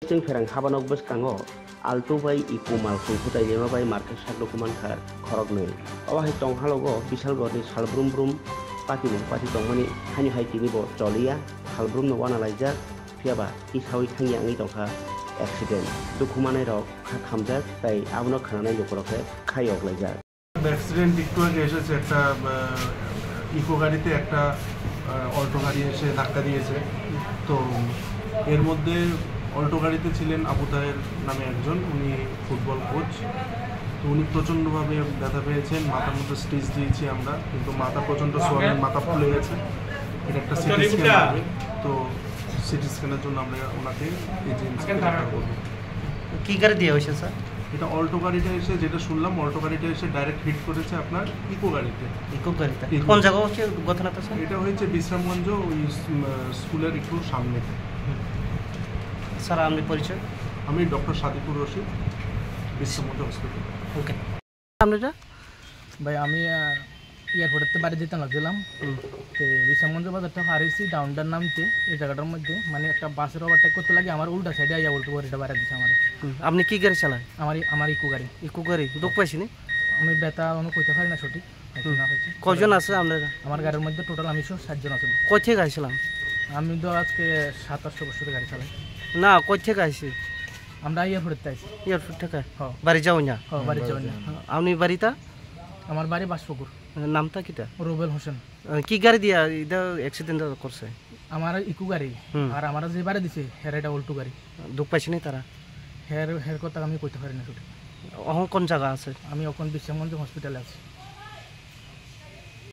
जों फेरां हाबानक बसkango alto bai ikumal khungfutai lema bai market sak dokuman khar khorok nei awahai tong halogo bisal gorni salbrum brum pati tongmani hani hai tini bo cholia salbrum no wana laija fiaba ki sawi khangi angi tongkha accident dokumanai rok khamjak tai abno khananai lokoroke khayok laija accident একটু আগে এসেছে একটা eco গাড়িতে একটা Alto গাড়ি এসে ধাক্কা দিয়েছে। তো এর মধ্যে অল্টো গাড়িতে ছিলেন আবু তাহের নামে একজন, উনি ফুটবল কোচ। তো উনি প্রচণ্ডভাবে ব্যথা পেয়েছেন, মাথার মধ্যে স্টিচ দিয়েছি আমরা, কিন্তু মাথা প্রচণ্ড সোয়ালেন, মাথা ফুলে গেছে। এটা একটা সিটি স্ক্যান হবে, তো সিটি স্ক্যানের জন্য আমরা ওনাকে এজেন্সি করবো। কী গাড়ি দিয়ে হয়েছে স্যার? এটা অল্টো গাড়িটা এসে, যেটা শুনলাম, অল্টো গাড়িটা এসে ডাইরেক্ট হিট করেছে আপনার ইকো গাড়িতে। ইকো গাড়িতে কোন জায়গা হচ্ছে ঘটনাটা স্যার? এটা হয়েছে বিশ্রামগঞ্জ, ওই স্কুলের একটু সামনে। স্যার আপনি পরিচয়? আমি ডক্টর সাদিকুর রশিদ, বিশ্রামগঞ্জ হসপিটাল। ওকে। আপনারা? ভাই আমি এয়ারপোর্টের বাড়ি যেতে লাগছিলাম, তো বিশ্রামগঞ্জ বাজারটা পার হয়েছি ডাউনটার নামতে, এই জায়গাটার মধ্যে মানে একটা বাসের ওভারটেক করতে লাগে, আমার উল্টা সাইডে আইয়া উল্টো গাড়িটা বাইরে দিচ্ছে আমার। আপনি কি গাড়ি চালান? আমার ইকো গাড়ি। ইকো গাড়ি দুঃখ পাইছি নি? আমি ব্যথা অনু কইতে পারি না সঠিক। কয়জন আছে আপনারা? আমার গাড়ির মধ্যে টোটাল আমি 7 জন আছি। কই থেকে আইছিলাম? আমি তো আজকে 27 বছরের গাড়ি চালাই। না, কই থেকে আইছি? আমরা এয়ারপোর্টে আইছি। এয়ারপোর্ট থেকে? বাড়ি যাও না? বাড়ি যাও না। আপনি বাড়িটা? আমার বাড়ি বাসপুকুর। নামটা কিটা? রুবেল হোসেন। কি গাড়ি দিয়া এটা অ্যাক্সিডেন্ট করছে? আমার ইকো গাড়ি, আর আমার যে বাড়ি দিছে হের এটা উল্টো গাড়ি। দুঃখ পাইছি নি তারা? হের কথা আমি কইতে পারি না সঠিক। কোন জায়গা আছে? আমি এখন বিশ্রামগঞ্জ হসপিটালে আছি।